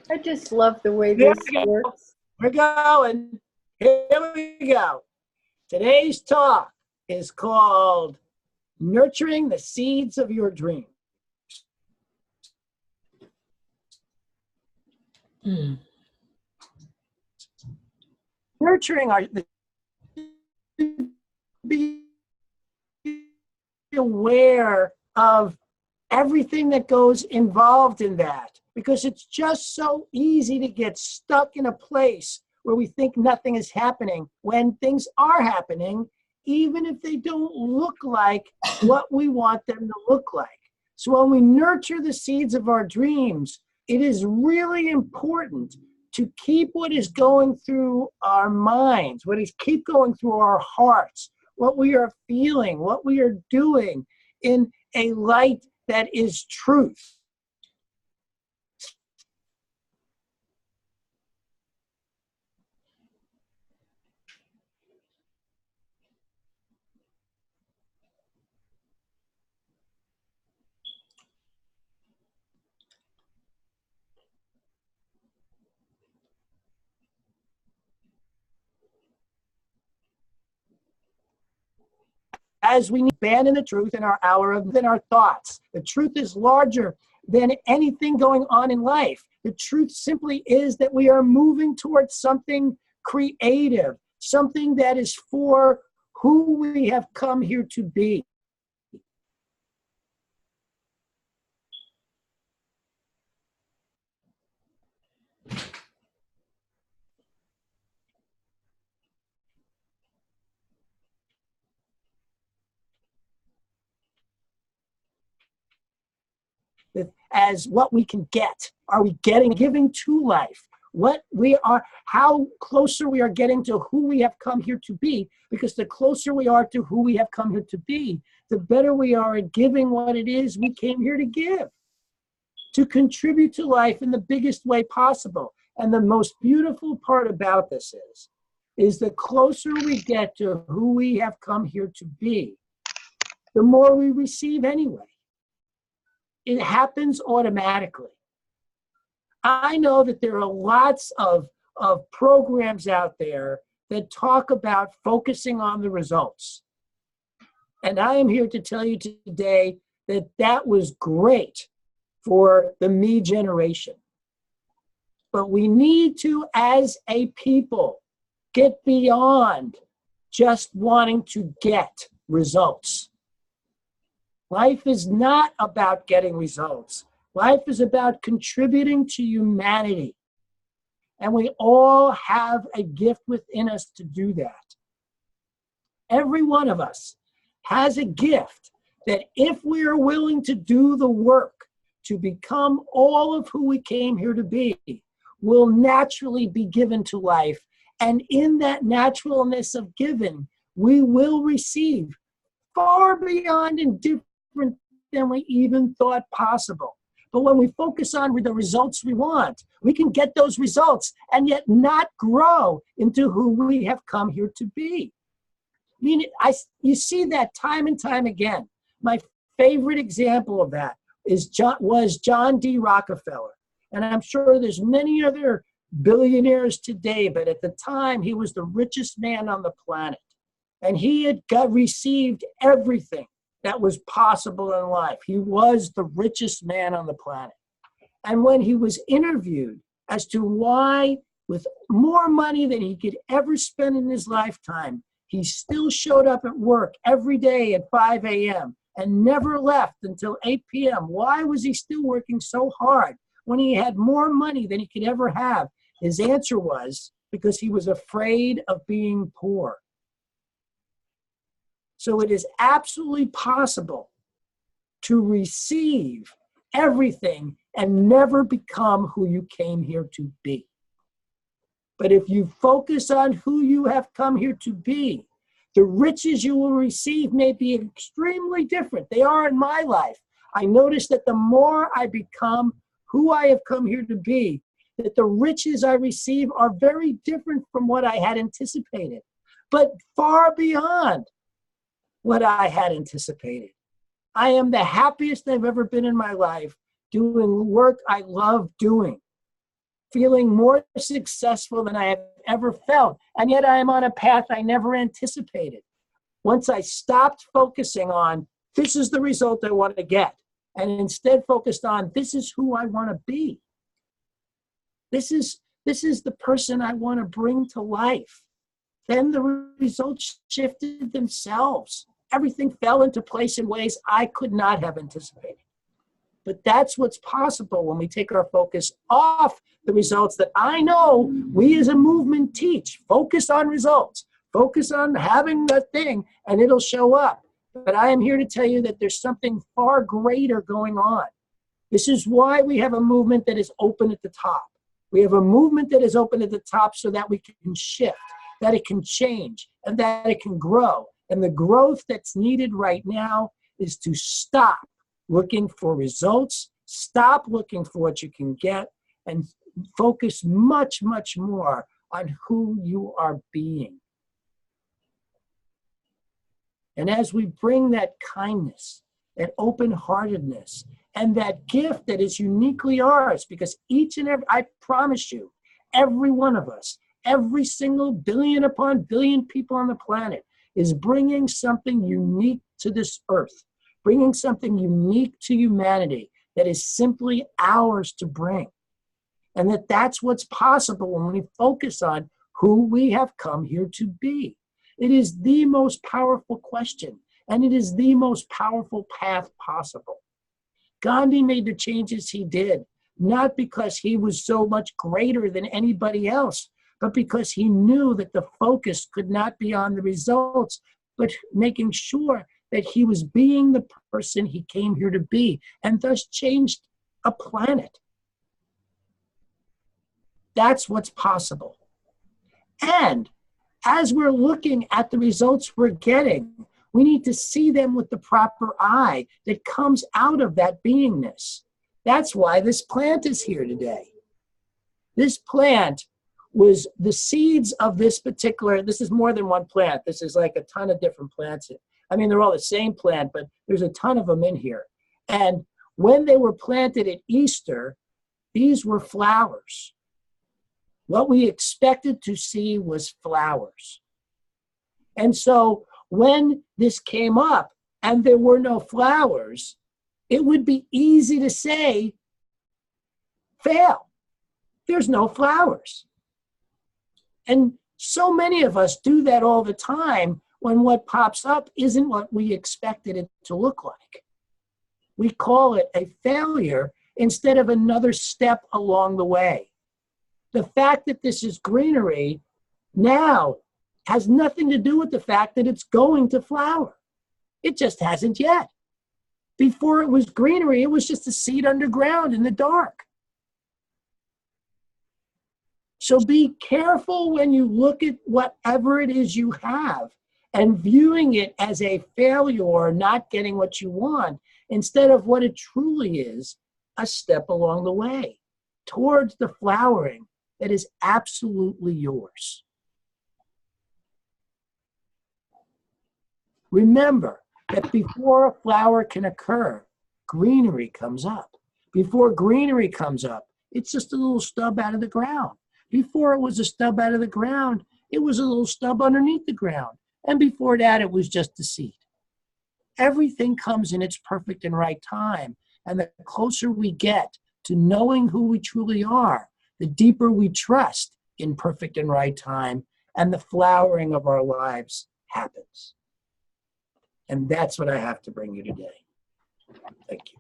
I just love the way There this we go. works. We're going. Here we go. Today's talk is called Nurturing the Seeds of Your Dreams. Nurturing our be aware of everything that goes involved in that, because it's just so easy to get stuck in a place where we think nothing is happening when things are happening, even if they don't look like what we want them to look like. So when we nurture the seeds of our dreams, it is really important to keep what is going through our minds, what is keep going through our hearts, what we are feeling, what we are doing in a light that is truth. As we abandon the truth in our hour of than our thoughts. The truth is larger than anything going on in life. The truth simply is that we are moving towards something creative, something that is for who we have come here to be. As what we can get. Are we giving to life? What we are, how closer we are getting to who we have come here to be, because the closer we are to who we have come here to be, the better we are at giving what it is we came here to give, to contribute to life in the biggest way possible. And the most beautiful part about this is the closer we get to who we have come here to be, the more we receive anyway. It happens automatically. I know that there are lots of programs out there that talk about focusing on the results. And I am here to tell you today that that was great for the me generation. But we need to, as a people, get beyond just wanting to get results. Life is not about getting results. Life is about contributing to humanity. And we all have a gift within us to do that. Every one of us has a gift that if we are willing to do the work to become all of who we came here to be, will naturally be given to life. And in that naturalness of giving, we will receive far beyond and different than we even thought possible. But when we focus on the results we want, we can get those results and yet not grow into who we have come here to be. I mean, you see that time and time again. My favorite example of that was John D. Rockefeller. And I'm sure there's many other billionaires today, but at the time, he was the richest man on the planet. And he had received everything that was possible in life. He was the richest man on the planet. And when he was interviewed as to why, with more money than he could ever spend in his lifetime, he still showed up at work every day at 5 a.m. and never left until 8 p.m. Why was he still working so hard when he had more money than he could ever have? His answer was because he was afraid of being poor. So it is absolutely possible to receive everything and never become who you came here to be. But if you focus on who you have come here to be, the riches you will receive may be extremely different. They are in my life. I notice that the more I become who I have come here to be, that the riches I receive are very different from what I had anticipated, but far beyond what I had anticipated. I am the happiest I've ever been in my life doing work I love doing. feeling more successful than I have ever felt. And yet I am on a path I never anticipated. Once I stopped focusing on, this is the result I want to get, and instead focused on, this is who I want to be. This is the person I want to bring to life. Then the results shifted themselves. Everything fell into place in ways I could not have anticipated. But that's what's possible when we take our focus off the results that I know we as a movement teach. Focus on results. Focus on having the thing, and it'll show up. But I am here to tell you that there's something far greater going on. This is why we have a movement that is open at the top. We have a movement that is open at the top so that we can shift, that it can change, and that it can grow. And the growth that's needed right now is to stop looking for results, stop looking for what you can get, and focus much, much more on who you are being. And as we bring that kindness, that open-heartedness, and that gift that is uniquely ours, because each and every, I promise you, every one of us, every single billion upon billion people on the planet is bringing something unique to this earth, bringing something unique to humanity that is simply ours to bring. And that's what's possible when we focus on who we have come here to be. It is the most powerful question, and it is the most powerful path possible. Gandhi made the changes he did, not because he was so much greater than anybody else, but because he knew that the focus could not be on the results, but making sure that he was being the person he came here to be, and thus changed a planet. That's what's possible. And as we're looking at the results we're getting, we need to see them with the proper eye that comes out of that beingness. That's why this plant is here today. This plant was the seeds of this particular, this is more than one plant. This is like a ton of different plants. I mean, they're all the same plant, but there's a ton of them in here. And when they were planted at Easter, these were flowers. What we expected to see was flowers. And so when this came up and there were no flowers, it would be easy to say, fail. There's no flowers. And so many of us do that all the time when what pops up isn't what we expected it to look like. We call it a failure instead of another step along the way. The fact that this is greenery now has nothing to do with the fact that it's going to flower. It just hasn't yet. Before it was greenery, it was just a seed underground in the dark. So be careful when you look at whatever it is you have and viewing it as a failure or not getting what you want, instead of what it truly is, a step along the way towards the flowering that is absolutely yours. Remember that before a flower can occur, greenery comes up. Before greenery comes up, it's just a little stub out of the ground. Before it was a stub out of the ground, it was a little stub underneath the ground. And before that, it was just a seed. Everything comes in its perfect and right time. And the closer we get to knowing who we truly are, the deeper we trust in perfect and right time, and the flowering of our lives happens. And that's what I have to bring you today. Thank you.